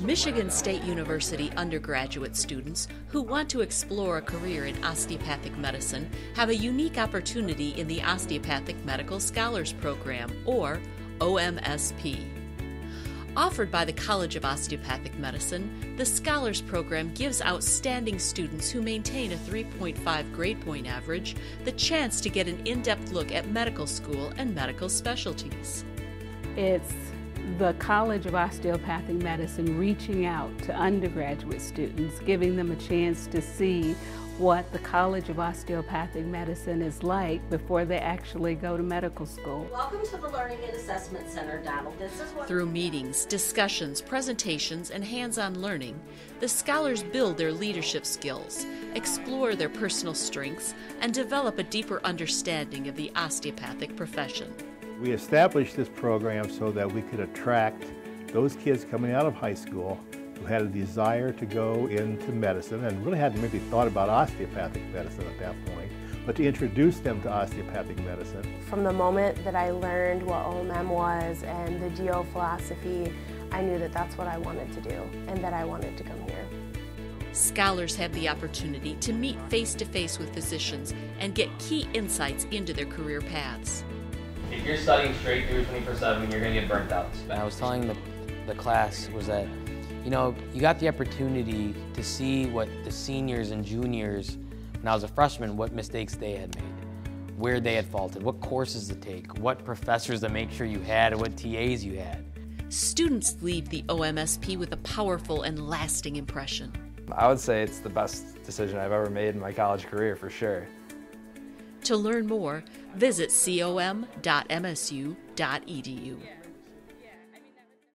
Michigan State University undergraduate students who want to explore a career in osteopathic medicine have a unique opportunity in the Osteopathic Medical Scholars Program, or OMSP. Offered by the College of Osteopathic Medicine, the Scholars Program gives outstanding students who maintain a 3.5 grade point average the chance to get an in-depth look at medical school and medical specialties. It's the College of Osteopathic Medicine reaching out to undergraduate students, giving them a chance to see what the College of Osteopathic Medicine is like before they actually go to medical school. Welcome to the Learning and Assessment Center, Donald. Through meetings, discussions, presentations, and hands-on learning, the scholars build their leadership skills, explore their personal strengths, and develop a deeper understanding of the osteopathic profession. We established this program so that we could attract those kids coming out of high school who had a desire to go into medicine and really hadn't maybe thought about osteopathic medicine at that point, but to introduce them to osteopathic medicine. From the moment that I learned what OMM was and the GO philosophy, I knew that that's what I wanted to do and that I wanted to come here. Scholars have the opportunity to meet face-to-face with physicians and get key insights into their career paths. If you're studying straight through 24/7, you're going to get burnt out. I was telling the class was that, you know, you got the opportunity to see what the seniors and juniors, when I was a freshman, what mistakes they had made, where they had faltered, what courses to take, what professors to make sure you had, and what TAs you had. Students leave the OMSP with a powerful and lasting impression. I would say it's the best decision I've ever made in my college career, for sure. To learn more, visit com.msu.edu.